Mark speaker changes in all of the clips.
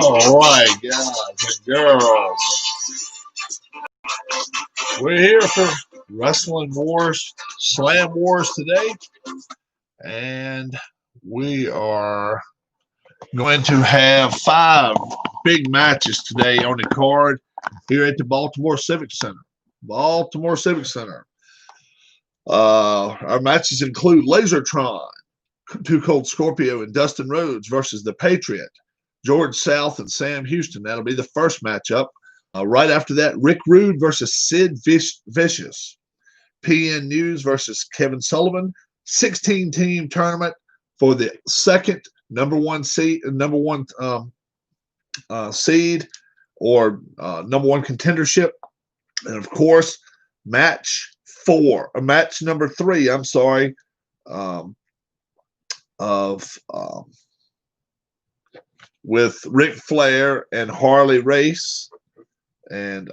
Speaker 1: All right, guys and girls, we're here for Wrestling Wars, Slam Wars today, and we are going to have 5 big matches today on the card here at the Baltimore Civic Center. Baltimore Civic Center. Our matches include Lasertron, Too Cold Scorpio, and Dustin Rhodes versus the Patriot, George South and Sam Houston. That'll be the first matchup. Right after that, Rick Rude versus Sid Vicious. PN News versus Kevin Sullivan. 16-team tournament for the second number one seed or number one contendership. And of course, match number 3, with Ric Flair and Harley Race. And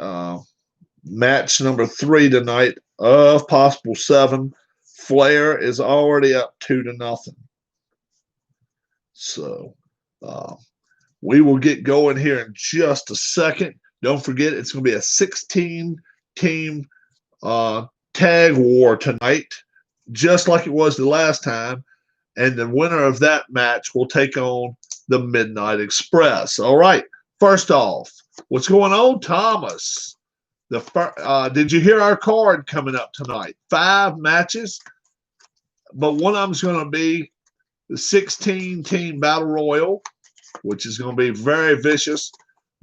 Speaker 1: match number 3 tonight of possible 7. Flair is already up 2-0. So we will get going here in just a second. Don't forget, it's going to be a 16-team tag war tonight, just like it was the last time. And the winner of that match will take on the Midnight Express. All right. First off, what's going on, Thomas? Did you hear our card coming up tonight? 5 matches, but one of them is going to be the 16-team Battle Royal, which is going to be very vicious.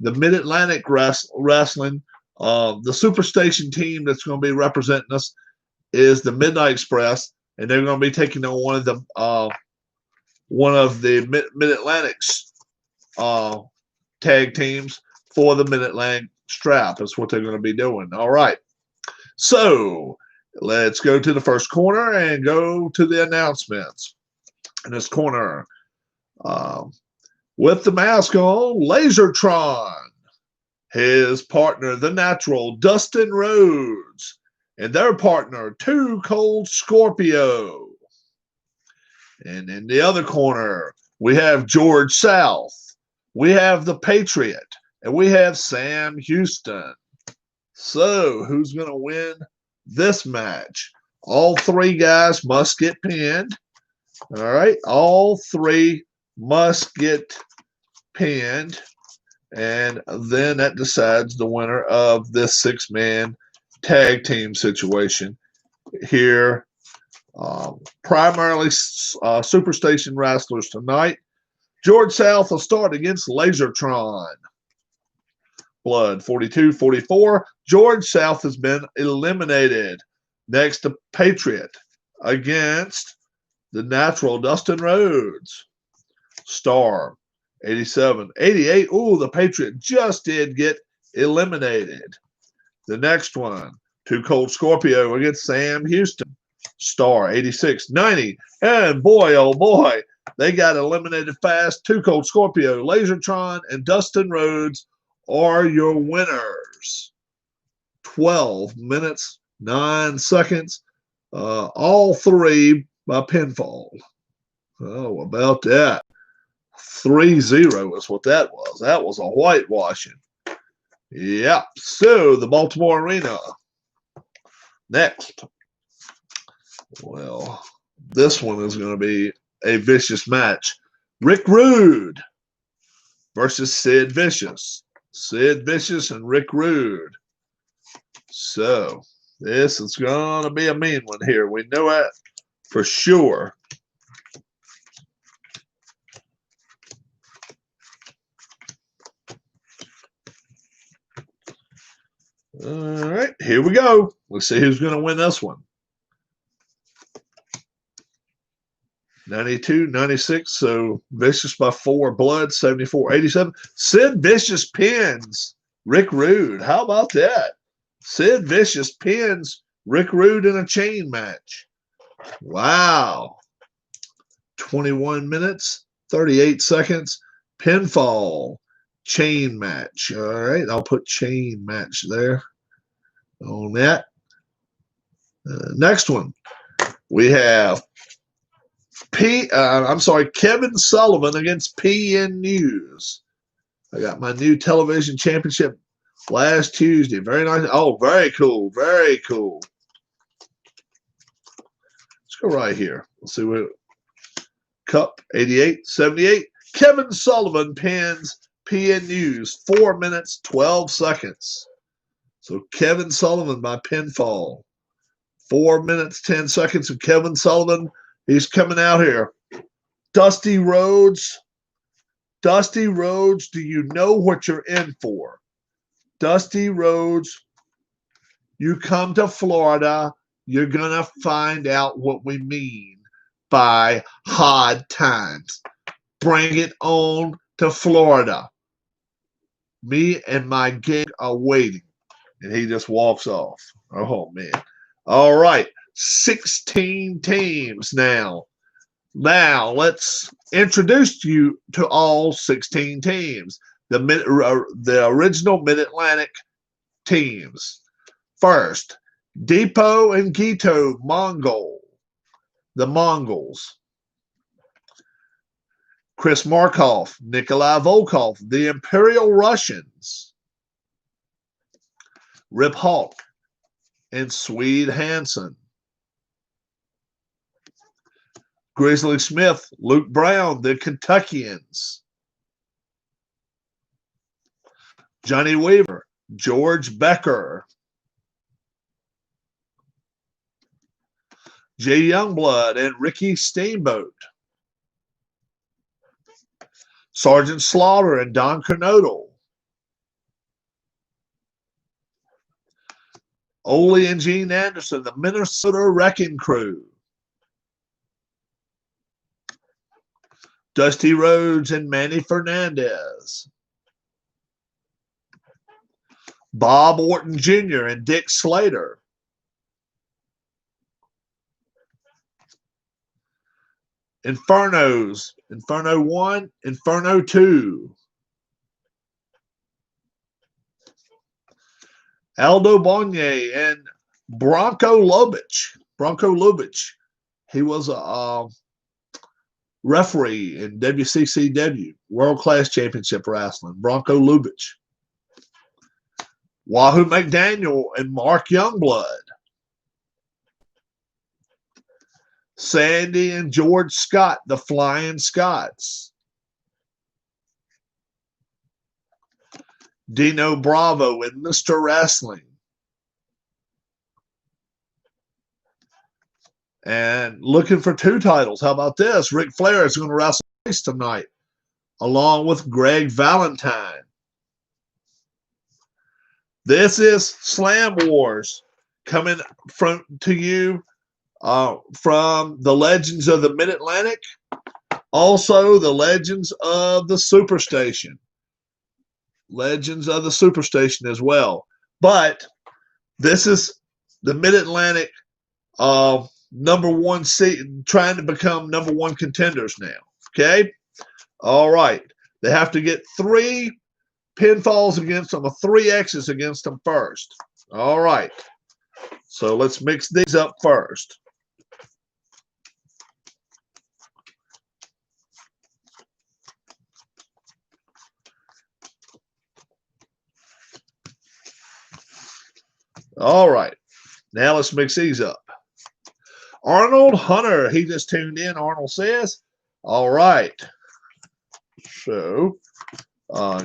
Speaker 1: The Mid-Atlantic Wrestling, the Superstation team that's going to be representing us is the Midnight Express, and they're going to be taking on one of the Mid-Atlantic's tag teams for the Mid-Atlantic strap. That's what they're going to be doing. All right. So let's go to the first corner and go to the announcements. In this corner, with the mask on, Lasertron, his partner, the Natural, Dustin Rhodes, and their partner, Too Cold Scorpio. And in the other corner, we have George South, we have the Patriot, and we have Sam Houston. So who's going to win this match? All 3 guys must get pinned. All right, all 3 must get pinned, and then that decides the winner of this 6-man tag team situation here. Primarily Superstation wrestlers tonight. George South will start against Lasertron. Blood 42-44. George South has been eliminated. Next, the Patriot against the Natural, Dustin Rhodes. Star 87-88. Ooh, the Patriot just did get eliminated. The next one, Too Cold Scorpio against Sam Houston. Star 86-90. And boy, oh boy, they got eliminated fast. Too Cold Scorpio, Lasertron, and Dustin Rhodes are your winners. 12 minutes, 9 seconds. All 3 by pinfall. Oh, about that. 3-0 is what that was. That was a whitewashing. Yep. So the Baltimore Arena. Next. Well, this one is going to be a vicious match. Rick Rude versus Sid Vicious. Sid Vicious and Rick Rude. So this is going to be a mean one here. We know it for sure. All right, here we go. Let's see who's going to win this one. 92-96, so Vicious by 4. Blood 74-87. Sid Vicious pins Rick Rude. How about that? Sid Vicious pins Rick Rude in a chain match. Wow. 21 minutes, 38 seconds. Pinfall. Chain match. All right, I'll put chain match there on that. Next one, we have Kevin Sullivan against PN News. I got my new television championship last Tuesday. Very nice. Oh, very cool. Very cool. Let's go right here. Let's see what Cup 88, 78. Kevin Sullivan pins PN News 4 minutes, 12 seconds. So Kevin Sullivan by pinfall. 4 minutes, 10 seconds of Kevin Sullivan. He's coming out here. Dusty Rhodes. Dusty Rhodes, do you know what you're in for? Dusty Rhodes, you come to Florida, you're going to find out what we mean by hard times. Bring it on to Florida. Me and my gang are waiting. And he just walks off. Oh, man. All right. 16 teams now. Now, let's introduce you to all 16 teams, the original Mid-Atlantic teams. First, Depot and Gito Mongol, the Mongols. Chris Markov, Nikolai Volkov, the Imperial Russians. Rip Hawk and Swede Hansen. Grizzly Smith, Luke Brown, the Kentuckians. Johnny Weaver, George Becker. Jay Youngblood and Ricky Steamboat. Sergeant Slaughter and Don Kernodle. Ole and Gene Anderson, the Minnesota Wrecking Crew. Dusty Rhodes and Manny Fernandez. Bob Orton Jr. and Dick Slater. Infernos. Inferno 1, Inferno 2. Aldo Bonnier and Bronco Lubitsch. Bronco Lubitsch. He was a referee in WCCW, World Class Championship Wrestling. Bronco Lubitsch. Wahoo McDaniel and Mark Youngblood. Sandy and George Scott, the Flying Scots. Dino Bravo and Mr. Wrestling. And looking for 2 titles. How about this? Ric Flair is going to wrestle twice tonight, along with Greg Valentine. This is Slam Wars coming to you from the Legends of the Mid-Atlantic, also the Legends of the Superstation. Legends of the Superstation as well. But this is the Mid-Atlantic number 1 seed, trying to become number 1 contenders now. Okay? All right. They have to get 3 pinfalls against them, or 3 X's against them first. All right. So let's mix these up first. All right. Now let's mix these up. Arnold Hunter, he just tuned in, Arnold says. All right. So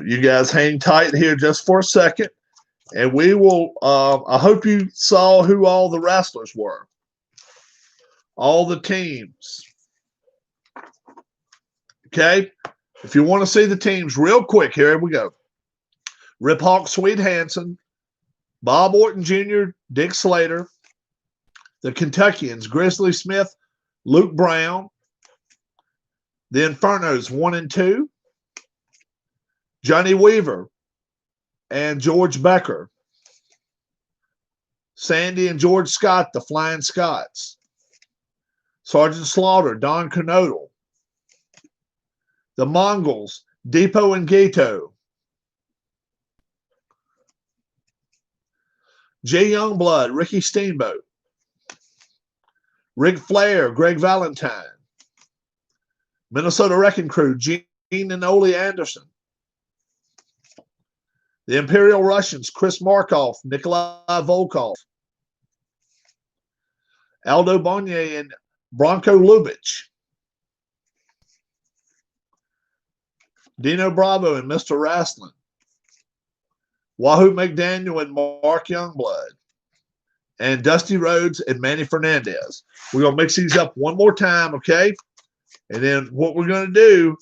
Speaker 1: you guys hang tight here just for a second. And we will, I hope you saw who all the wrestlers were. All the teams. Okay? If you want to see the teams real quick, here we go. Rip Hawk, Swede Hansen, Bob Orton Jr., Dick Slater, the Kentuckians, Grizzly Smith, Luke Brown, the Infernos 1 and 2, Johnny Weaver and George Becker, Sandy and George Scott, the Flying Scots, Sergeant Slaughter, Don Kernodle, the Mongols, Depot and Gato, Jay Youngblood, Ricky Steamboat, Ric Flair, Greg Valentine, Minnesota Wrecking Crew, Gene and Ole Anderson, The Imperial Russians, Chris Markov, Nikolai Volkov, Aldo Bonnier, and Bronco Lubitsch. Dino Bravo and Mr. Wrestling. Wahoo McDaniel and Mark Youngblood. And Dusty Rhodes and Manny Fernandez. We're going to mix these up one more time, okay? And then what we're going to do,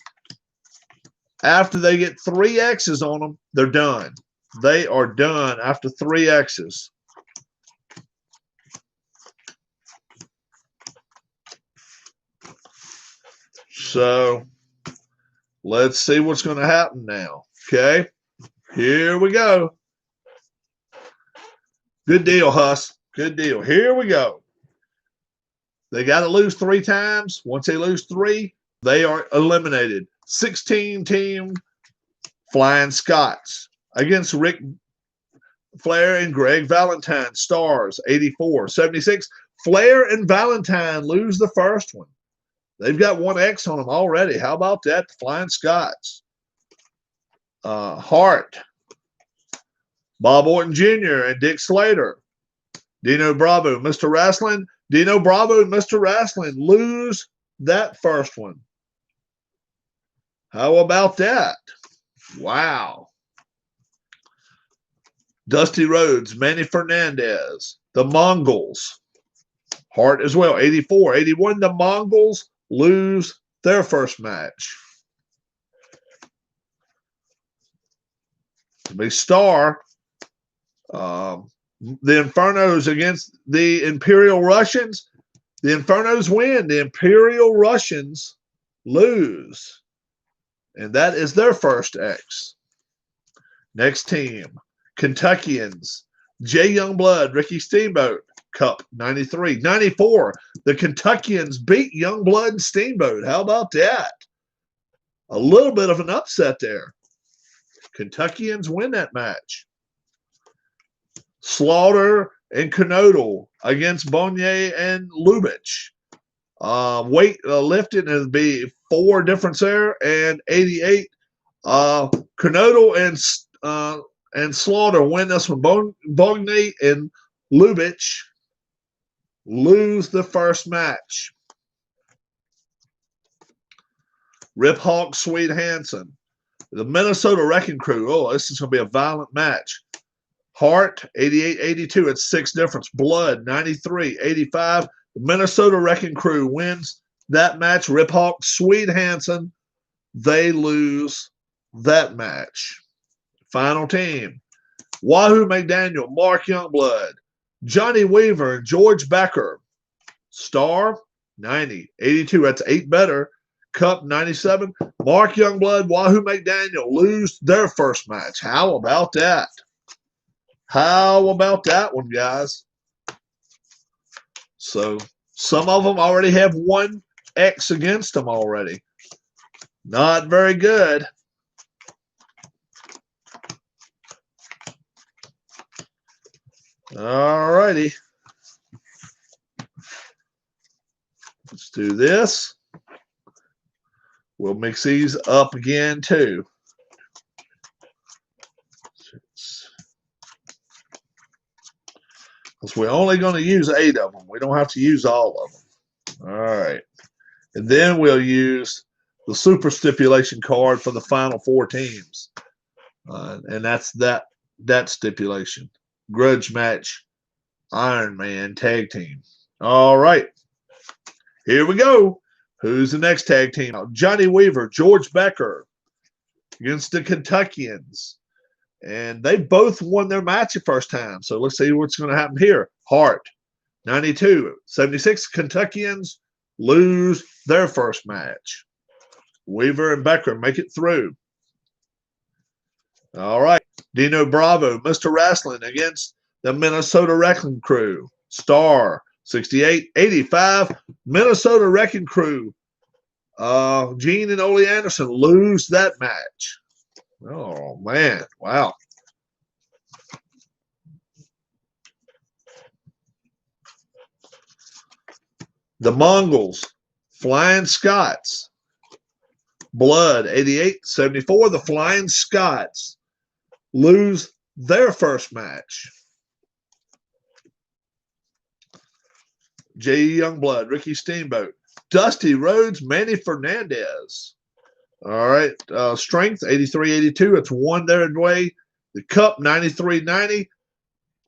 Speaker 1: after they get 3 X's on them, they're done. They are done after 3 X's. So let's see what's going to happen now. Okay, here we go. Good deal, Huss. Good deal. Here we go. They got to lose 3 times. Once they lose 3, they are eliminated. 16-team Flying Scots against Ric Flair and Greg Valentine. Stars, 84. 76. Flair and Valentine lose the first one. They've got 1 X on them already. How about that? The Flying Scots. Hart, Bob Orton Jr. and Dick Slater. Dino Bravo, Mr. Wrestling. Dino Bravo and Mr. Wrestling lose that first one. How about that? Wow. Dusty Rhodes, Manny Fernandez. The Mongols. Hart as well, 84. 81, the Mongols lose their first match. Big Star. The Infernos against the Imperial Russians. The Infernos win. The Imperial Russians lose. And that is their first X. Next team. Kentuckians. Jay Youngblood, Ricky Steamboat. Cup, 93. 94. The Kentuckians beat Youngblood and Steamboat. How about that? A little bit of an upset there. Kentuckians win that match. Slaughter and Knodel against Bonnier and Lubitsch. Weight lifting is be 4 difference there, and 88. Knodel and Slaughter win this one. Bonnier and Lubitsch lose the first match. Rip Hawk, Swede Hansen. The Minnesota Wrecking Crew. Oh, this is going to be a violent match. Hart, 88-82. It's 6 difference. Blood, 93. 85. The Minnesota Wrecking Crew wins that match. Rip Hawk, Swede Hansen. They lose that match. Final team. Wahoo McDaniel, Mark Youngblood, Johnny Weaver, and George Becker. Star, 90. 82. That's 8 better. Cup, 97. Mark Youngblood, Wahoo McDaniel lose their first match. How about that? How about that one, guys? So some of them already have 1 X against them already. Not very good. All righty. Let's do this. We'll mix these up again, too. Because we're only going to use 8 of them. We don't have to use all of them. All right. And then we'll use the super stipulation card for the final 4 teams. And that's that stipulation. Grudge match, Iron Man tag team. All right. Here we go. Who's the next tag team? Johnny Weaver, George Becker against the Kentuckians. And they both won their match the first time. So let's see what's going to happen here. Hart, 92. 76, Kentuckians lose their first match. Weaver and Becker make it through. All right. Dino Bravo, Mr. Wrestling against the Minnesota Wrecking Crew. Star, 68. 85, Minnesota Wrecking Crew. Gene and Ole Anderson lose that match. Oh, man. Wow. The Mongols, Flying Scots. Blood, 88. 74, the Flying Scots lose their first match. J.E. Youngblood, Ricky Steamboat, Dusty Rhodes, Manny Fernandez. All right, strength 83-82. It's one their way. The Cup 93-90.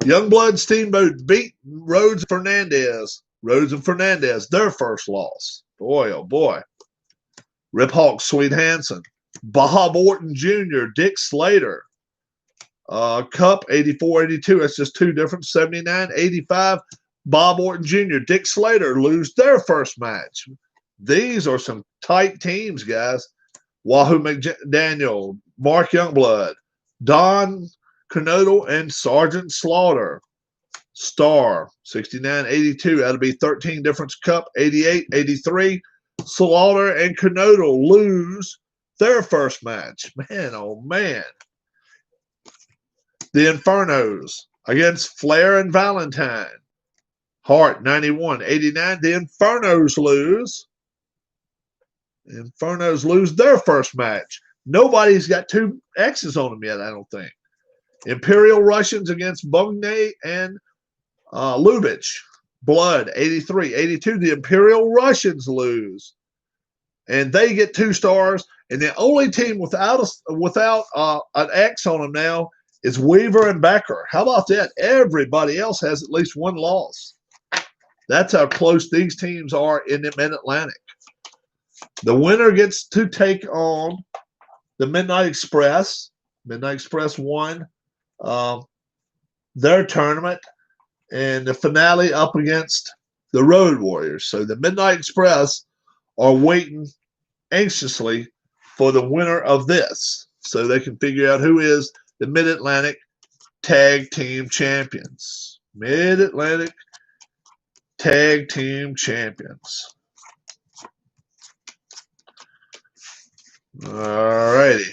Speaker 1: Youngblood Steamboat beat Rhodes Fernandez. Rhodes and Fernandez, their first loss. Boy, oh boy. Rip Hawk, Sweet Hansen, Bob Orton Jr., Dick Slater. Cup 84-82. That's just two different. 79-85. Bob Orton Jr., Dick Slater lose their first match. These are some tight teams, guys. Wahoo McDaniel, Mark Youngblood, Don Kernodle, and Sergeant Slaughter. Star 69-82. That'll be 13 difference. Cup 88-83. Slaughter and Kernodle lose their first match. Man, oh man. The Infernos against Flair and Valentine. Hart 91-89. The Infernos lose. The Infernos lose their first match. Nobody's got two X's on them yet, I don't think. Imperial Russians against Bugnay and Lubitsch. Blood 83-82. The Imperial Russians lose. And they get 2 stars. And the only team without an X on them now is Weaver and Becker. How about that? Everybody else has at least one loss. That's how close these teams are in the Mid-Atlantic. The winner gets to take on the Midnight Express. Midnight Express won their tournament, and the finale up against the Road Warriors. So the Midnight Express are waiting anxiously for the winner of this so they can figure out who is the Mid-Atlantic Tag Team Champions. Mid-Atlantic Tag Team Champions. All righty.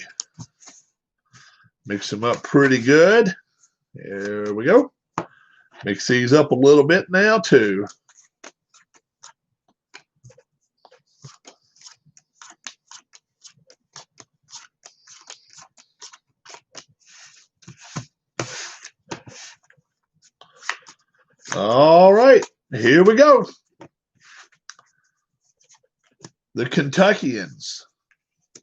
Speaker 1: Mix them up pretty good. There we go. Mix these up a little bit now, too. All right, here we go. The Kentuckians.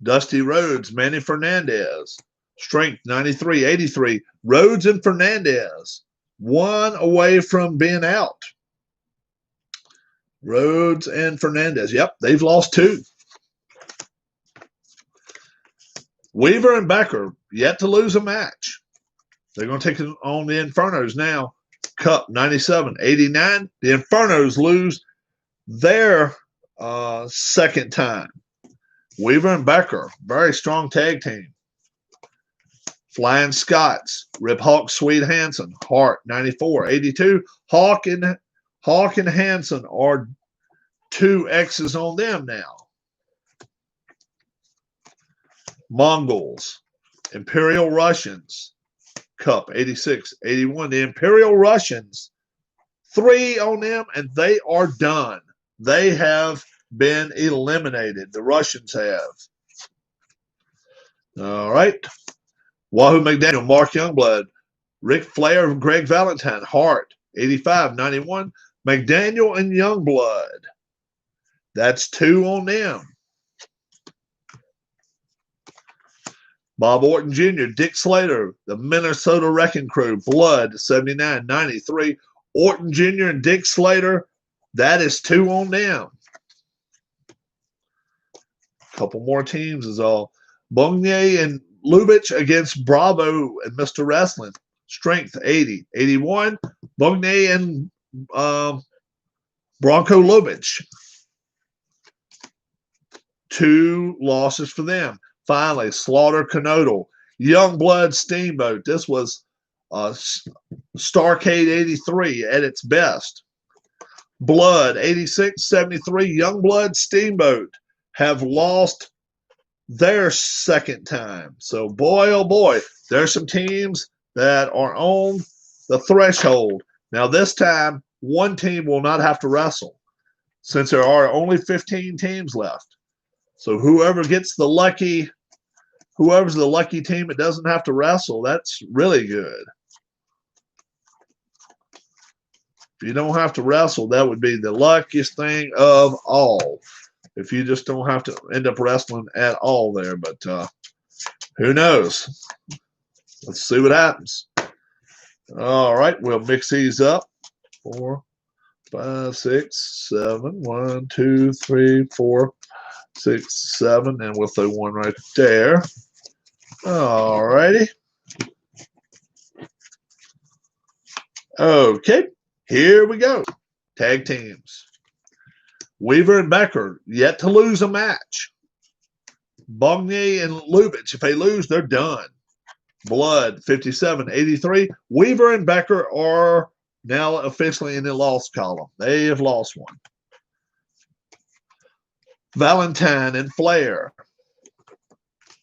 Speaker 1: Dusty Rhodes, Manny Fernandez. Strength 93-83. Rhodes and Fernandez. One away from being out. Rhodes and Fernandez. Yep, they've lost 2. Weaver and Becker yet to lose a match. They're going to take it on the Infernos now. Cup 97-89. The Infernos lose their second time. Weaver and Becker, very strong tag team. Flying Scots, Rip Hawk, Sweet Hansen, Hart 94-82. Hawk and Hansen are 2 X's on them now. Mongols, Imperial Russians, Cup 86-81. The Imperial Russians, 3 on them, and they are done. They have been eliminated. The Russians have. All right. Wahoo McDaniel, Mark Youngblood, Ric Flair, Greg Valentine, Hart, 85-91. McDaniel and Youngblood. That's 2 on them. Bob Orton Jr., Dick Slater, the Minnesota Wrecking Crew, Blood, 79-93. Orton Jr. and Dick Slater, that is 2 on them. Couple more teams is all. Bugnay and Lubitsch against Bravo and Mr. Wrestling. Strength 80-81. Bugnay and Bronco Lubitsch. 2 losses for them. Finally, Slaughter Kernodle. Youngblood Steamboat. This was Starcade 83 at its best. Blood 86-73. Youngblood Steamboat have lost their second time. So, boy, oh boy, there's some teams that are on the threshold. Now, this time, one team will not have to wrestle since there are only 15 teams left. So, whoever gets the lucky whoever's the lucky team that doesn't have to wrestle, that's really good. If you don't have to wrestle, that would be the luckiest thing of all. If you just don't have to end up wrestling at all there. But who knows? Let's see what happens. All right, we'll mix these up. 4, 5, 6, 7. 1, 2, 3, 4, 6, 7. And we'll throw one right there. All righty. Okay, here we go. Tag teams. Weaver and Becker yet to lose a match. Bogny and Lubitsch, if they lose, they're done. Blood 57-83. Weaver and Becker are now officially in the loss column. They have lost one. Valentine and Flair.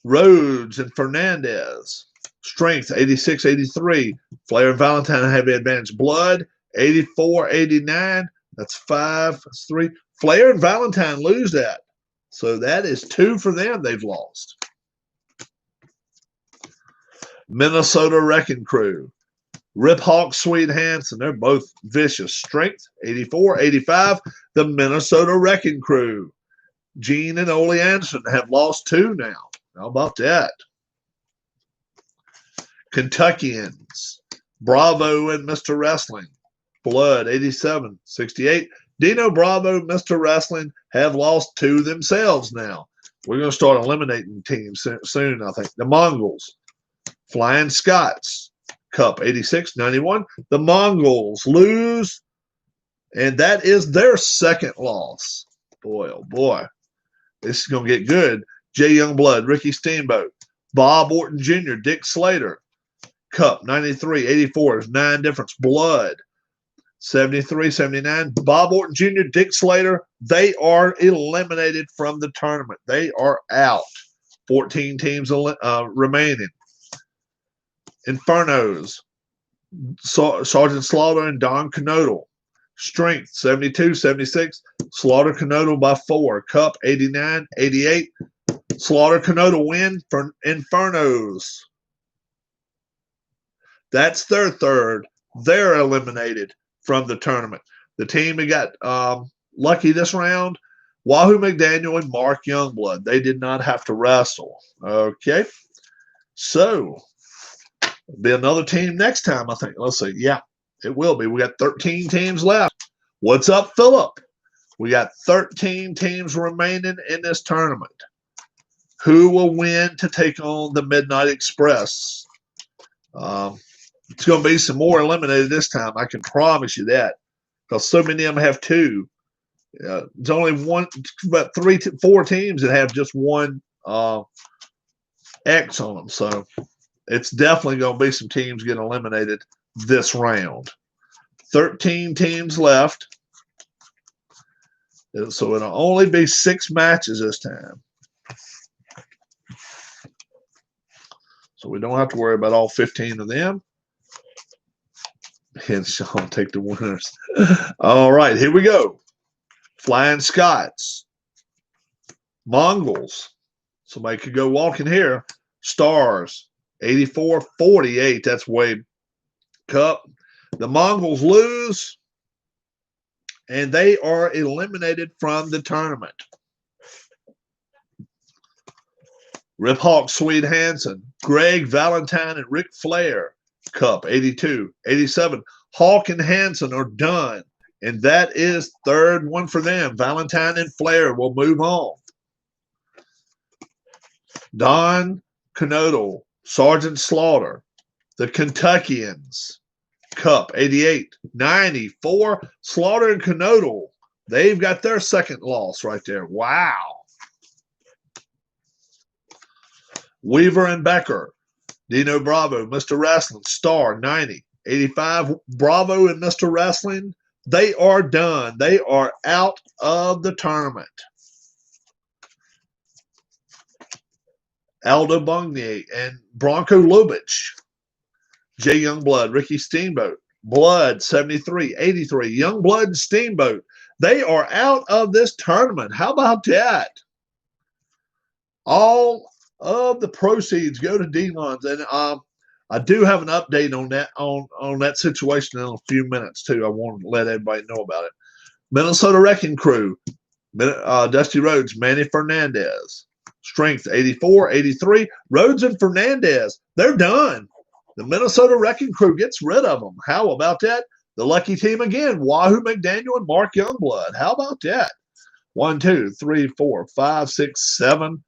Speaker 1: Rhodes and Fernandez. Strength 86-83. Flair and Valentine have the advantage. Blood 84-89. That's 5-3. Flair and Valentine lose that. So that is 2 for them they've lost. Minnesota Wrecking Crew. Rip Hawk, Swede Hansen. They're both vicious. Strength 84-85. The Minnesota Wrecking Crew. Gene and Ole Anderson have lost 2 now. How about that? Kentuckians. Bravo and Mr. Wrestling. Blood 87-68. Dino Bravo, Mr. Wrestling have lost 2 themselves now. We're going to start eliminating teams soon, I think. The Mongols. Flying Scots. Cup 86-91. The Mongols lose, and that is their second loss. Boy, oh boy. This is going to get good. Jay Youngblood, Ricky Steamboat, Bob Orton Jr., Dick Slater. Cup 93-84. There's 9 difference. Blood 73-79. Bob Orton Jr., Dick Slater, they are eliminated from the tournament. They are out. 14 teams remaining. Infernos. Sergeant Slaughter and Don Knodel. Strength 72-76. Slaughter Knodel by 4. Cup 89-88. Slaughter Knodel win for Infernos. That's their third. They're eliminated from the tournament. The team that got lucky this round, Wahoo McDaniel and Mark Youngblood. They did not have to wrestle. Okay. So, it'll be another team next time, I think. Let's see. Yeah, it will be. We got 13 teams left. What's up, Philip? We got 13 teams remaining in this tournament. Who will win to take on the Midnight Express? It's going to be some more eliminated this time. I can promise you that, because so many of them have 2. There's only about 4 teams that have just one X on them. So it's definitely going to be some teams getting eliminated this round. 13 teams left. So it'll only be 6 matches this time. So we don't have to worry about all 15 of them. And Sean take the winners. All right, here we go. Flying Scots. Mongols. Somebody could go walking here. Stars. 84-48. That's Wade Cup. The Mongols lose, and they are eliminated from the tournament. Rip Hawk, Swede Hansen, Greg Valentine, and Ric Flair. Cup 82-87. Hawk and Hansen are done, and that is third one for them. Valentine and Flair will move on. Don Knodel, Sergeant Slaughter, the Kentuckians. Cup 88-94. Slaughter and Knodel, they've got their second loss right there. Wow. Weaver and Becker, Dino Bravo, Mr. Wrestling, Star 90-85. Bravo and Mr. Wrestling, they are done. They are out of the tournament. Aldo Bugnier and Bronco Lubitsch. Jay Youngblood, Ricky Steamboat, Blood 73-83. Youngblood and Steamboat, they are out of this tournament. How about that? All of the proceeds go to D-Lons. And I do have an update on that situation in a few minutes, too. I want to let everybody know about it. Minnesota Wrecking Crew, Dusty Rhodes, Manny Fernandez. Strength 84, 83. Rhodes and Fernandez, they're done. The Minnesota Wrecking Crew gets rid of them. How about that? The lucky team again, Wahoo McDaniel and Mark Youngblood. How about that? 1, 2, 3, 4, 5, 6, 7,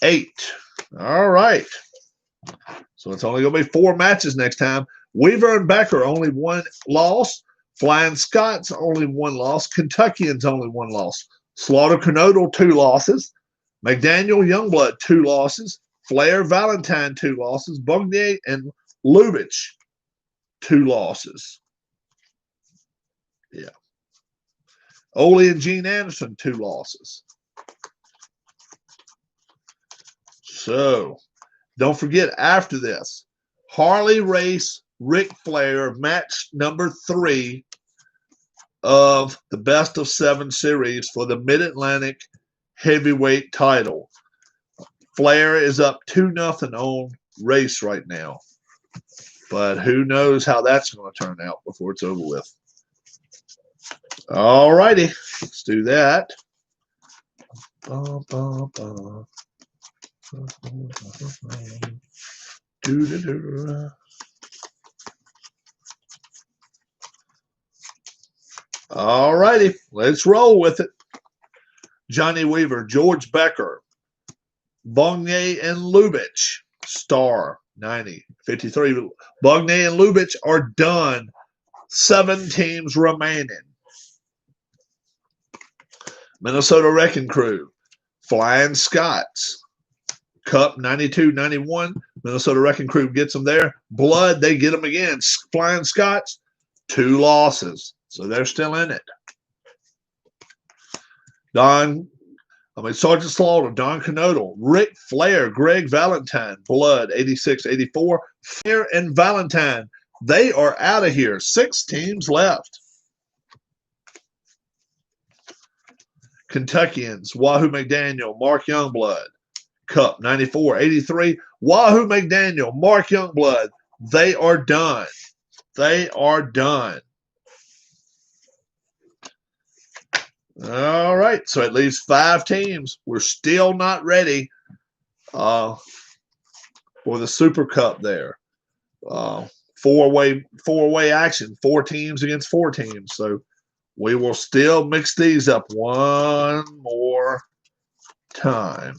Speaker 1: 8. All right. So it's only going to be 4 matches next time. Weaver and Becker, only 1 loss. Flying Scots, only 1 loss. Kentuckians, only 1 loss. Slaughter Canodal, 2 losses. McDaniel Youngblood, 2 losses. Flair Valentine, 2 losses. Bugnier and Lubitsch, 2 losses. Yeah. Ole and Gene Anderson, 2 losses. So, don't forget after this, Harley Race, Ric Flair, match number 3 of the Best of 7 series for the Mid-Atlantic Heavyweight title. Flair is up 2-0 on Race right now. But who knows how that's going to turn out before it's over with. All righty, let's do that. All righty, let's roll with it. Johnny Weaver, George Becker, Bugnier and Lubitsch, star 90, 53. Bugnier and Lubitsch are done. 7 teams remaining. Minnesota Wrecking Crew, Flying Scots, Cup 92, 91. Minnesota Wrecking Crew gets them there. Blood, they get them again. Flying Scots, 2 losses. So they're still in it. Sergeant Slaughter, Don Canodal, Ric Flair, Greg Valentine, Blood, 86, 84. Flair and Valentine, they are out of here. 6 teams left. Kentuckians, Wahoo McDaniel, Mark Youngblood, Cup 94, 83. Wahoo McDaniel, Mark Youngblood, they are done. They are done. All right, so it leaves 5 teams. We're still not ready for the Super Cup there. Four-way action, 4 teams against 4 teams. So we will still mix these up one more time.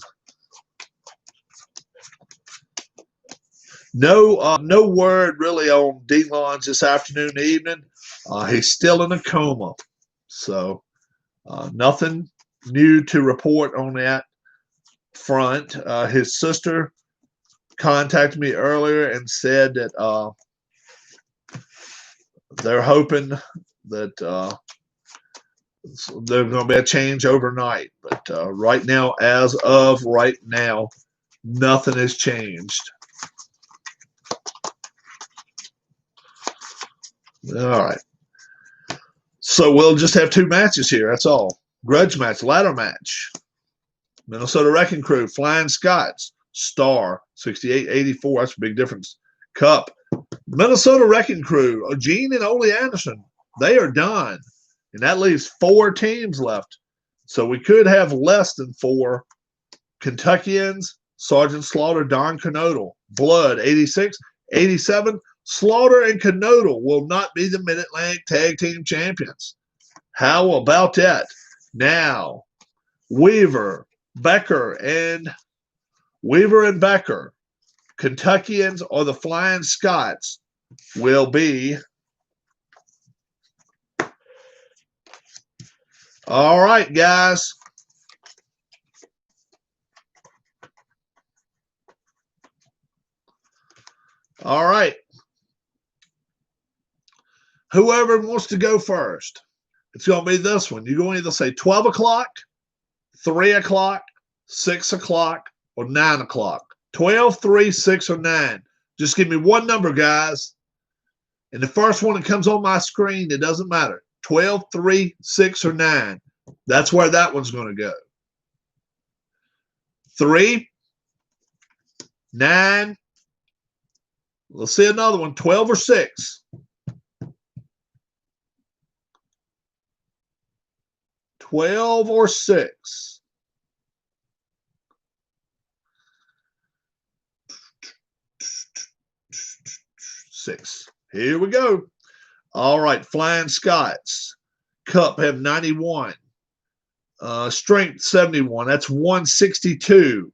Speaker 1: No word really on D-Lons this afternoon, evening. He's still in a coma, so nothing new to report on that front. His sister contacted me earlier and said that they're hoping that there's going to be a change overnight. But right now, as of right now, nothing has changed. All right. So we'll just have 2 matches here. That's all. Grudge match, ladder match. Minnesota Wrecking Crew, Flying Scots, star, 68, 84. That's a big difference. Cup. Minnesota Wrecking Crew, Gene and Ole Anderson, they are done. And that leaves 4 teams left. So we could have less than 4. Kentuckians, Sergeant Slaughter, Don Canodal, Blood, 86, 87. Slaughter and Canodal will not be the Mid-Atlantic Tag Team Champions. How about that? Now, Weaver, Becker, Kentuckians or the Flying Scots will be. All right, guys. All right. Whoever wants to go first, it's going to be this one. You're going to either say 12 o'clock, 3 o'clock, 6 o'clock, or 9 o'clock. 12, 3, 6, or 9. Just give me one number, guys. And the first one that comes on my screen, it doesn't matter. 12, 3, 6, or 9. That's where that one's going to go. 3, 9. Let's see another one. 12 or 6. 12 or 6. 6. Here we go. All right, Flying Scots. Cup have 91. Strength 71. That's 162.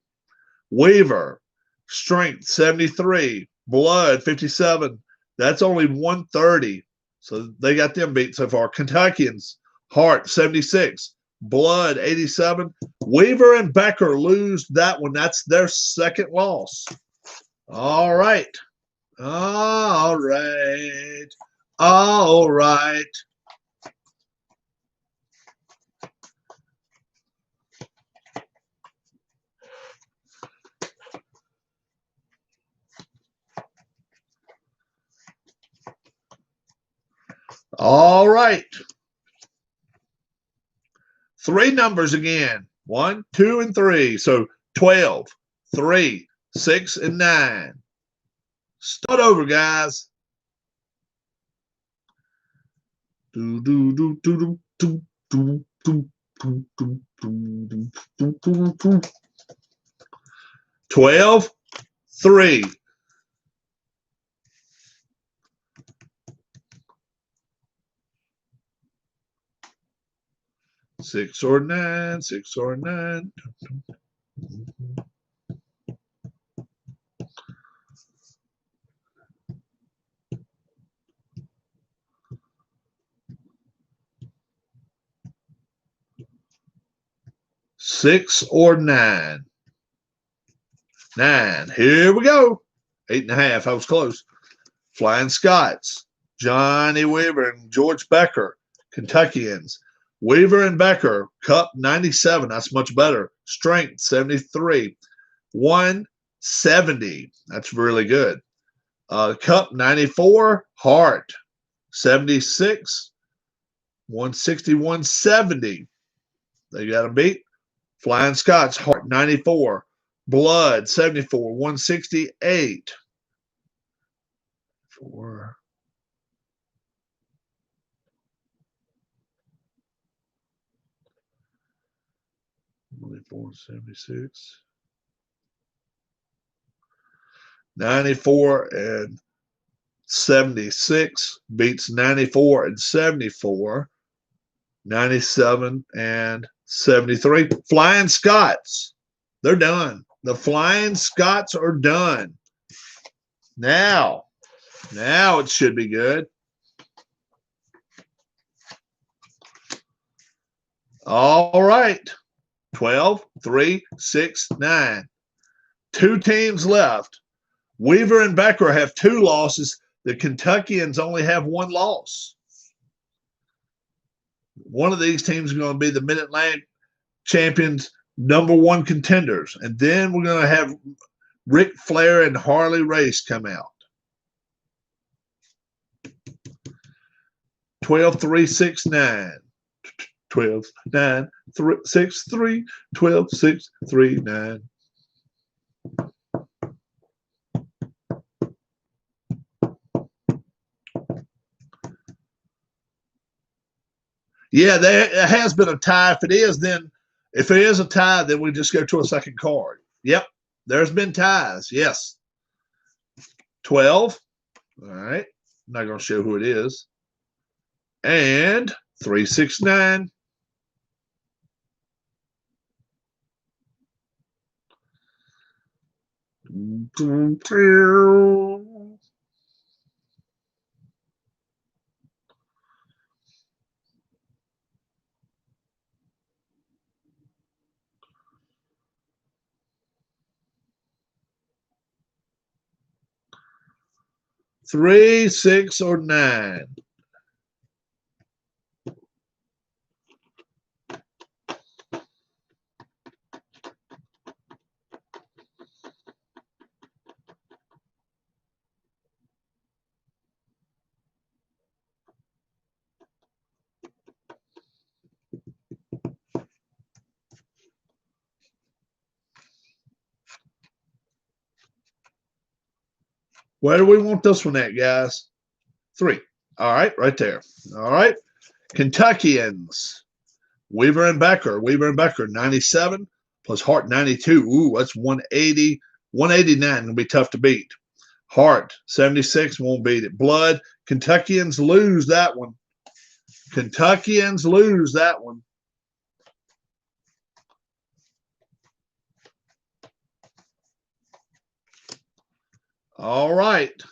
Speaker 1: Weaver. Strength 73. Blood 57. That's only 130. So they got them beat so far. Kentuckians. Heart 76. Blood 87. Weaver and Becker lose that one. That's their second loss. All right. All right. All right. All right. 3 numbers again. 1, 2, and 3. So 12, 3, 6, and 9. Start over, guys. 12, 3. 6 or 9, 6 or 9. 6 or 9. 9. Here we go. 8.5. I was close. Flying Scots. Johnny Weaver and George Becker. Kentuckians. Weaver and Becker. Cup 97. That's much better. Strength 73. 170. That's really good. Cup 94. Heart 76. 160. 170. They got them beat. Flying Scots. Heart 94. Blood 74. 168. 4. 76. 94 and 76 beats 94 and 74. 97 and 73. Flying Scots. They're done. The Flying Scots are done. Now it should be good. All right. 12, 3, 6, 9. 2 teams left. Weaver and Becker have 2 losses. The Kentuckians only have 1 loss. One of these teams is going to be the Mid-Atlantic champions, #1 contenders. And then we're going to have Ric Flair and Harley Race come out. 12, 3, 6, 9. 12, 9, 3, 6, 3, 12, 6, 3, 9. Yeah, there has been a tie. If it is a tie, then we just go to a second card. Yep, there's been ties. Yes. 12. All right. I'm not going to show who it is. And 3, 6, 9. Three, 6, or 9. Where do we want this one at, guys? 3. All right, right there. All right. Kentuckians. Weaver and Becker. Weaver and Becker, 97 plus Hart, 92. Ooh, that's 180. 189 going to be tough to beat. Hart, 76, won't beat it. Blood, Kentuckians lose that one. Kentuckians lose that one. All right.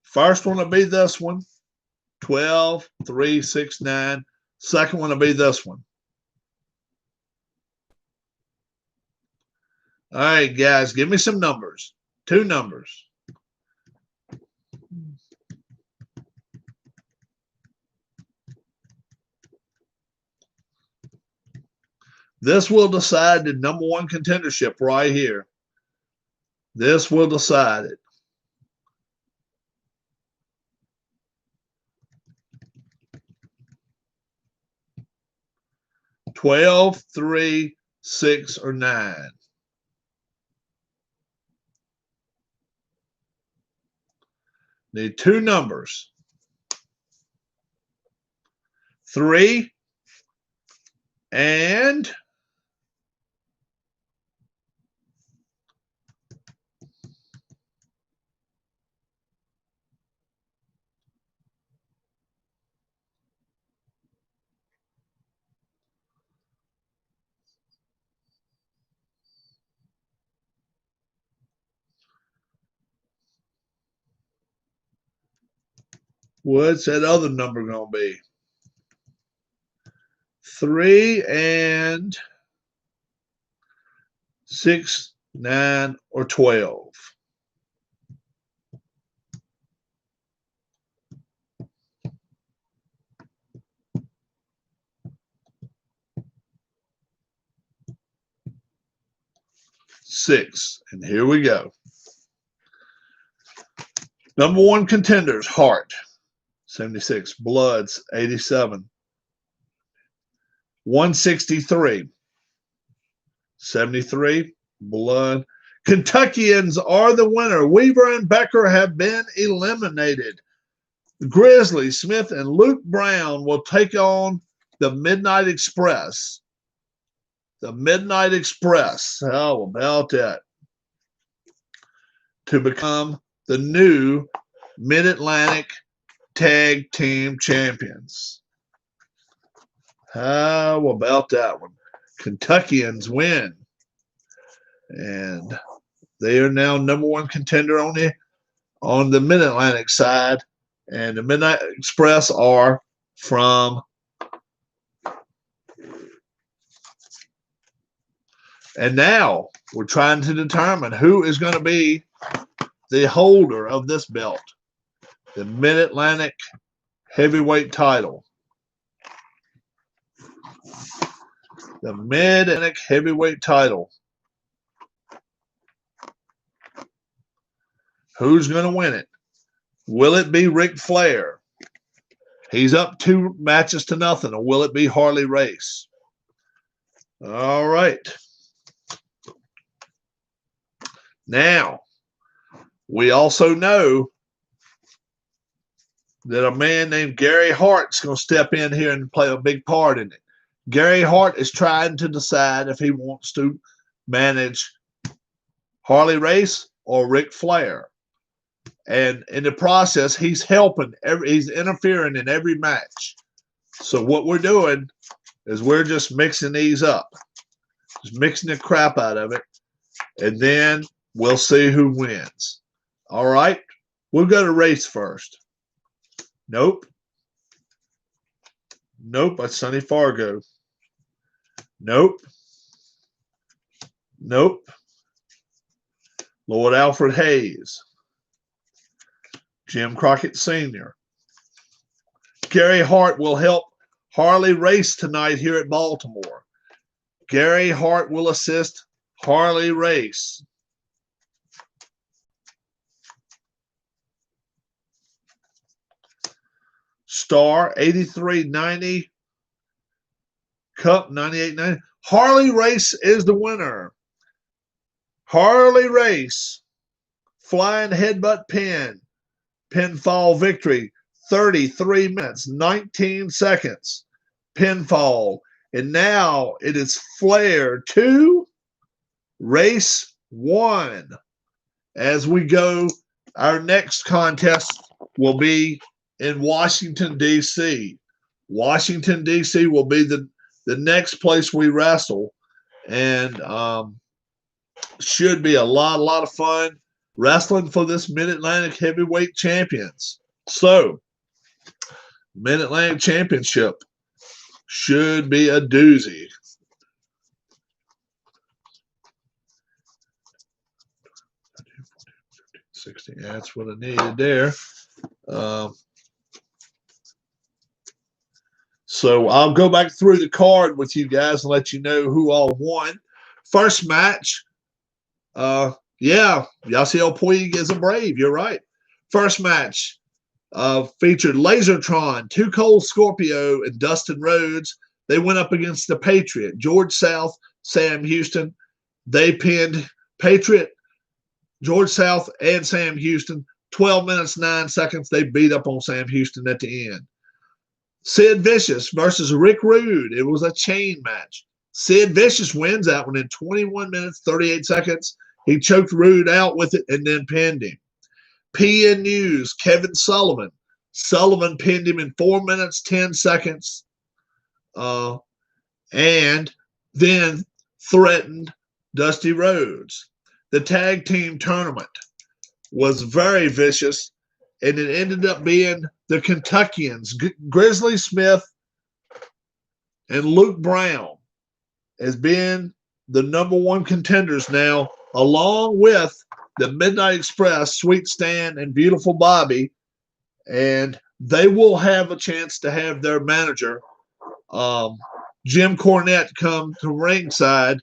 Speaker 1: First one will be this one. 12, 3, 6, 9. Second one will be this one. All right, guys, give me some numbers. 2 numbers. This will decide the number 1 contendership right here. This will decide it. $12, 3, 6, or 9. Need 2 numbers. 3 and 3. What's that other number going to be? 3 and 6, 9, or 12. Six. And here we go. Number 1 contenders, Hart, 76. Bloods, 87. 163. 73. Blood. Kentuckians are the winner. Weaver and Becker have been eliminated. Grizzly, Smith, and Luke Brown will take on the Midnight Express. The Midnight Express. How about that? To become the new Mid-Atlantic Tag Team Champions. How about that one? Kentuckians win. And they are now number 1 contender on the Mid-Atlantic side. And the Midnight Express are from and now we're trying to determine who is going to be the holder of this belt, the Mid-Atlantic Heavyweight title. The Mid-Atlantic Heavyweight title. Who's going to win it? Will it be Ric Flair? He's up 2 matches to nothing. Or will it be Harley Race? All right. Now, we also know that a man named Gary Hart's going to step in here and play a big part in it. Gary Hart is trying to decide if he wants to manage Harley Race or Ric Flair. And in the process, he's helping. He's interfering in every match. So what we're doing is we're just mixing these up. Just mixing the crap out of it. And then we'll see who wins. All right? We'll go to Race first. Nope. Nope, that's Sonny Fargo. Nope. Nope. Lord Alfred Hayes. Jim Crockett Sr. Gary Hart will help Harley Race tonight here at Baltimore. Gary Hart will assist Harley Race. Star 83.90. Cup 98.90. Harley Race is the winner. Harley Race flying headbutt pin, pinfall victory, 33 minutes, 19 seconds, pinfall. And now it is Flair 2, race 1. As we go, our next contest will be in Washington, D.C. Washington, D.C. will be the next place we wrestle, and should be a lot of fun wrestling for this Mid-Atlantic Heavyweight Champions. So, Mid-Atlantic Championship should be a doozy. That's what I needed there. So I'll go back through the card with you guys and let you know who all won. First match, yeah, Yasiel Puig is a Brave. You're right. First match featured Lasertron, Too Cold Scorpio, and Dustin Rhodes. They went up against the Patriot, George South, Sam Houston. They pinned Patriot, George South, and Sam Houston. 12 minutes, 9 seconds. They beat up on Sam Houston at the end. Sid Vicious versus Rick Rude. It was a chain match. Sid Vicious wins that one in 21 minutes, 38 seconds. He choked Rude out with it and then pinned him. PN News, Kevin Sullivan. Sullivan pinned him in 4 minutes, 10 seconds. And then threatened Dusty Rhodes. The tag team tournament was very vicious, and it ended up being the Kentuckians, Grizzly Smith and Luke Brown, as being the #1 contenders now, along with the Midnight Express, Sweet Stan, and Beautiful Bobby. And they will have a chance to have their manager, Jim Cornette, come to ringside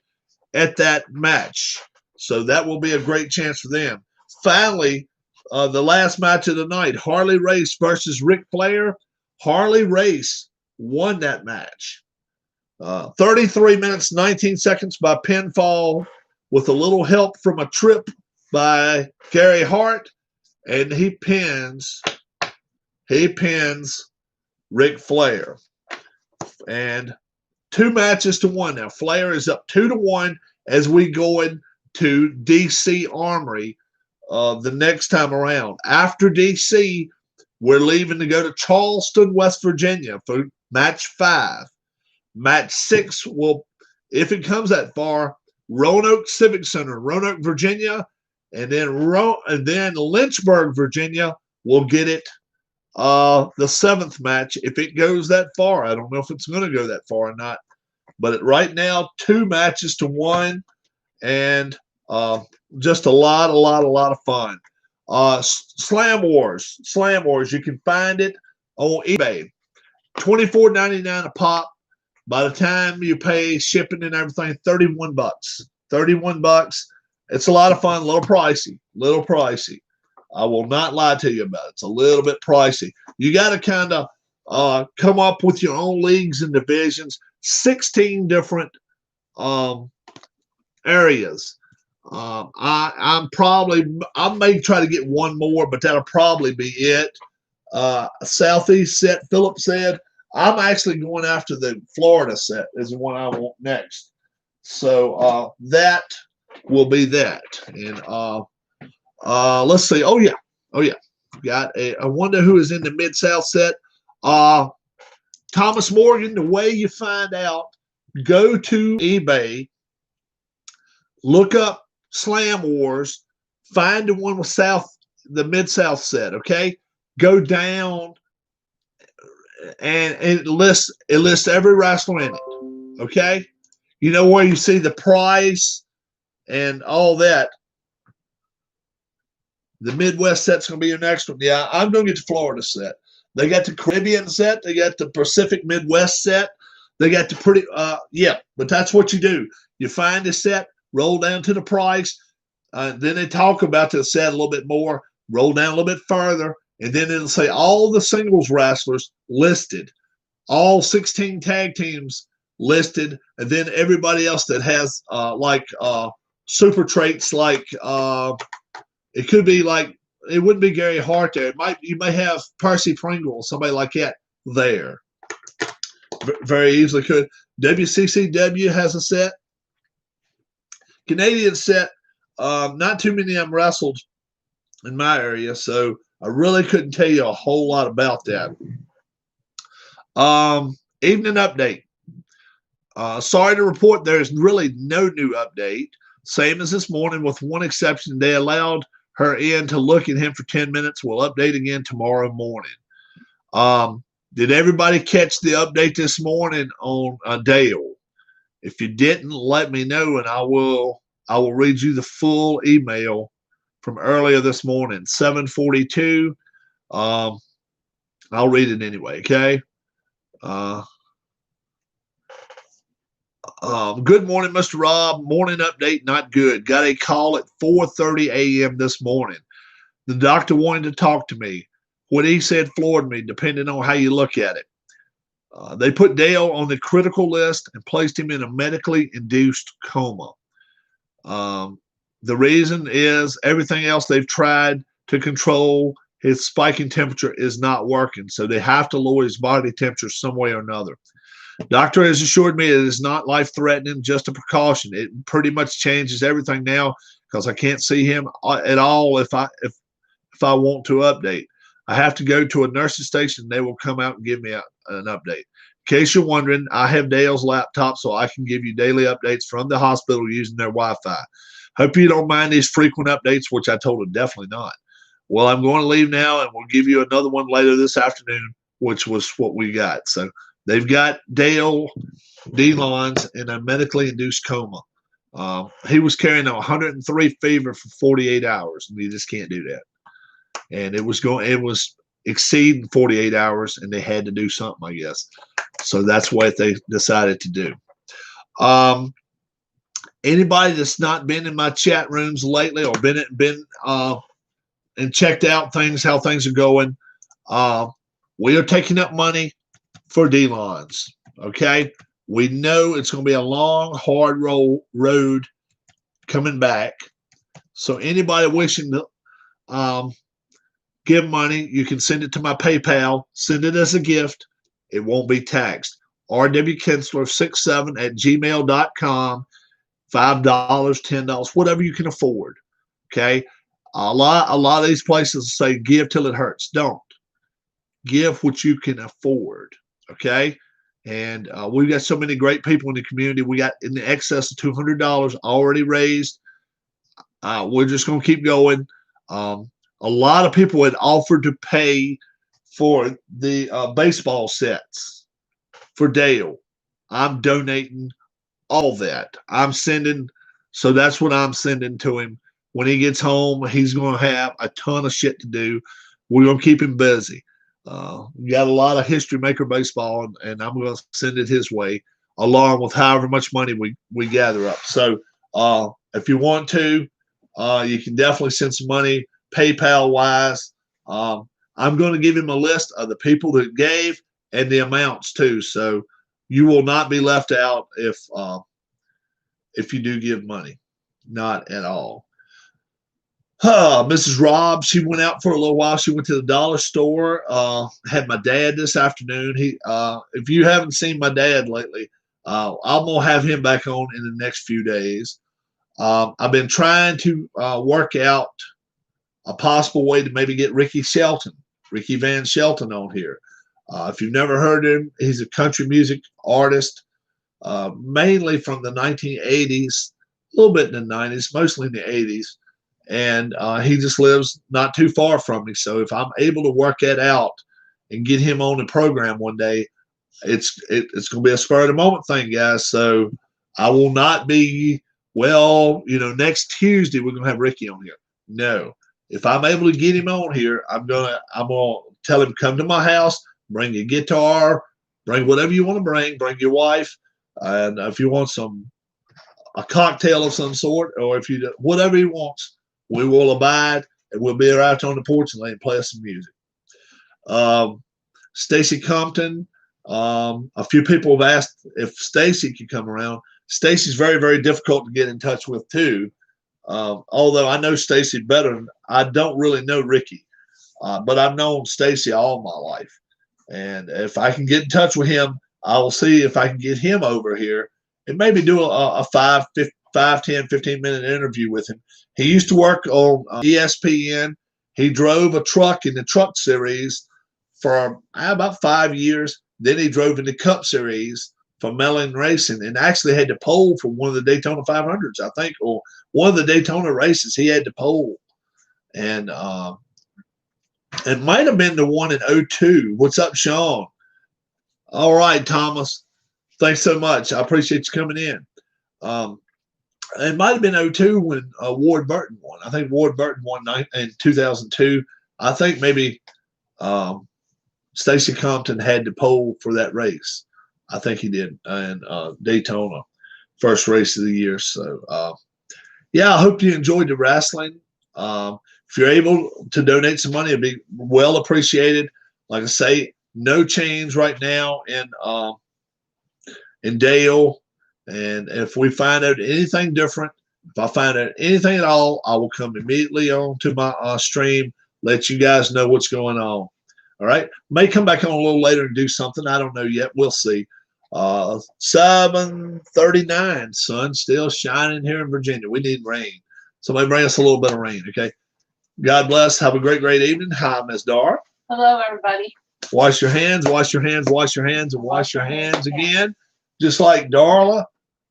Speaker 1: at that match. So that will be a great chance for them. Finally, the last match of the night, Harley Race versus Ric Flair. Harley Race won that match. 33 minutes, 19 seconds by pinfall, with a little help from a trip by Gary Hart, and he pins Ric Flair. And 2 matches to 1 now. Flair is up 2-1 as we go into DC Armory the next time around. After DC, we're leaving to go to Charleston, West Virginia for match 5. Match 6 will, if it comes that far, Roanoke Civic Center, Roanoke, Virginia, and then Lynchburg, Virginia will get it the 7th match if it goes that far. I don't know if it's going to go that far or not, but right now 2 matches to 1, and just a lot of fun. Slam Wars, you can find it on eBay, $24.99 a pop. By the time you pay shipping and everything, $31. $31. It's a lot of fun, a little pricey. I will not lie to you about it. It's a little bit pricey. You got to kind of come up with your own leagues and divisions. 16 different areas. I may try to get one more, but that'll probably be it. Southeast set, Philip said. I'm actually going after the Florida set is the one I want next. So that will be that. And let's see. Oh yeah. I wonder who is in the Mid-South set. Thomas Morgan, the way you find out, go to eBay, look up Slam Wars, find the one with the Mid-South set, okay? Go down, and it lists every wrestler in it, okay? You know where you see the price and all that. The Midwest set's going to be your next one. Yeah, I'm going to get the Florida set. They got the Caribbean set. They got the Pacific Midwest set. They got the yeah, but that's what you do. You find a set, roll down to the price. Then they talk about the set a little bit more, roll down a little bit further, and then it'll say all the singles wrestlers listed, all 16 tag teams listed, and then everybody else that has super traits like It could be like, it wouldn't be Gary Hart there. You may have Percy Pringle, somebody like that there. Very easily could. WCCW has a set. Canadian set. Not too many of them wrestled in my area, so I really couldn't tell you a whole lot about that. Evening update. Sorry to report there's really no new update. Same as this morning, with one exception. They allowed her in to look at him for 10 minutes. We'll update again tomorrow morning. Did everybody catch the update this morning on Dale? If you didn't, let me know, and I will read you the full email from earlier this morning, 7:42. I'll read it anyway, okay? Good morning, Mr. Rob. Morning update, not good. Got a call at 4:30 a.m. this morning. The doctor wanted to talk to me. What he said floored me, depending on how you look at it. They put Dale on the critical list and placed him in a medically induced coma. The reason is everything else they've tried to control his spiking temperature is not working, so they have to lower his body temperature some way or another. Doctor has assured me it is not life-threatening, just a precaution. It pretty much changes everything now because I can't see him at all if I want to update. I have to go to a nurse's station. They will come out and give me an update. In case you're wondering, I have Dale's laptop so I can give you daily updates from the hospital using their Wi-Fi. Hope you don't mind these frequent updates, which I told him definitely not. Well, I'm going to leave now, and we'll give you another one later this afternoon, which was what we got. So they've got Dale DeLons in a medically induced coma. He was carrying a 103 fever for 48 hours, and you just can't do that. And it was exceeding 48 hours, and they had to do something, I guess. So that's what they decided to do. Anybody that's not been in my chat rooms lately or been and checked out how things are going, we are taking up money for DeLons. Okay, we know it's going to be a long, hard road coming back. So anybody wishing to give money, you can send it to my PayPal. Send it as a gift. It won't be taxed. rwkinsler67@gmail.com. $5, $10, whatever you can afford. Okay. A lot of these places say give till it hurts. Don't. Give what you can afford. Okay. And we've got so many great people in the community. We got in the excess of $200 already raised. We're just going to keep going. A lot of people had offered to pay for the baseball sets for Dale. I'm donating all that. So that's what I'm sending to him. When he gets home, he's going to have a ton of shit to do. We're going to keep him busy. We got a lot of History Maker baseball, and I'm going to send it his way, along with however much money we gather up. So if you want to, you can definitely send some money PayPal-wise. I'm going to give him a list of the people that gave and the amounts too. So you will not be left out if you do give money. Not at all. Mrs. Robb, she went out for a little while. She went to the dollar store. Had my dad this afternoon. If you haven't seen my dad lately, I'm going to have him back on in the next few days. I've been trying to work out a possible way to maybe get Ricky Van Shelton on here. If you've never heard him, he's a country music artist, mainly from the 1980s, a little bit in the 90s, mostly in the 80s. And he just lives not too far from me. So if I'm able to work that out and get him on the program one day, it's going to be a spur of the moment thing, guys. So I will not be, next Tuesday we're going to have Ricky on here. No. If I'm able to get him on here, I'm gonna tell him, come to my house, bring your guitar, bring whatever you want to bring your wife, and if you want a cocktail of some sort, or if you whatever he wants, we will abide, and we'll be out on the porch and play us some music. Stacy Compton, a few people have asked if Stacy could come around. Stacy's very, very difficult to get in touch with too. Although I know Stacy better, I don't really know Ricky, but I've known Stacy all my life. And if I can get in touch with him, I will see if I can get him over here and maybe do a 10, 15-minute interview with him. He used to work on ESPN. He drove a truck in the Truck Series for about 5 years. Then he drove in the Cup Series for Mellon Racing and actually had to pole for one of the Daytona 500s, I think, or one of the Daytona races he had to pole. And it might have been the one in 02. What's up, Sean? All right, Thomas. Thanks so much. I appreciate you coming in. It might have been 02 when Ward Burton won. I think Ward Burton won in 2002. I think maybe Stacey Compton had to pole for that race. I think he did in Daytona, first race of the year. So, yeah, I hope you enjoyed the wrestling. If you're able to donate some money, it'd be well appreciated. Like I say, no change right now in Dale. And if we find out anything different, if I find out anything at all, I will come immediately on to my stream, let you guys know what's going on. All right. May come back on a little later and do something. I don't know yet. We'll see. 7:39, sun still shining here in Virginia. We need rain. Somebody bring us a little bit of rain, okay? God bless. Have a great, great evening. Hi, Miss Dar.
Speaker 2: Hello, everybody.
Speaker 1: Wash your hands, wash your hands, wash your hands, and wash your hands again. Just like Darla,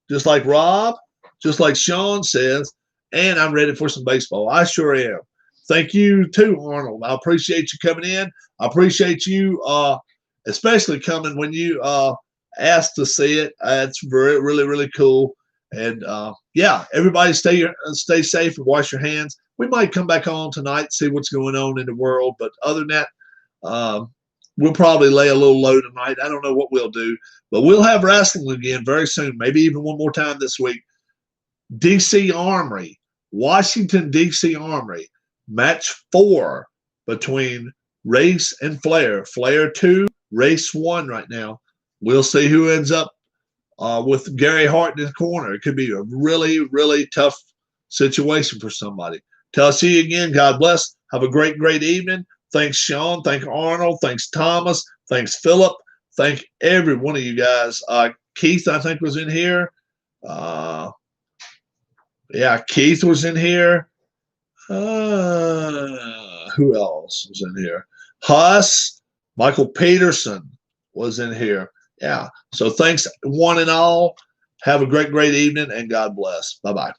Speaker 1: just like Rob, just like Sean says. And I'm ready for some baseball. I sure am. Thank you, too, Arnold. I appreciate you coming in. I appreciate you especially coming when you asked to see it. It's really, really cool. And, yeah, everybody stay safe and wash your hands. We might come back on tonight, see what's going on in the world. But other than that, we'll probably lay a little low tonight. I don't know what we'll do. But we'll have wrestling again very soon, maybe even one more time this week. D.C. Armory, Washington, D.C. Armory, match 4 between Race and Flair. Flair 2, Race 1 right now. We'll see who ends up with Gary Hart in his corner. It could be a really, really tough situation for somebody. Till I see you again, God bless. Have a great, great evening. Thanks, Sean. Thanks, Arnold. Thanks, Thomas. Thanks, Philip. Thank every one of you guys. Keith, I think, was in here. Yeah, Keith was in here. Who else was in here? Huss, Michael Peterson was in here. Yeah. So thanks, one and all. Have a great, great evening, and God bless. Bye-bye.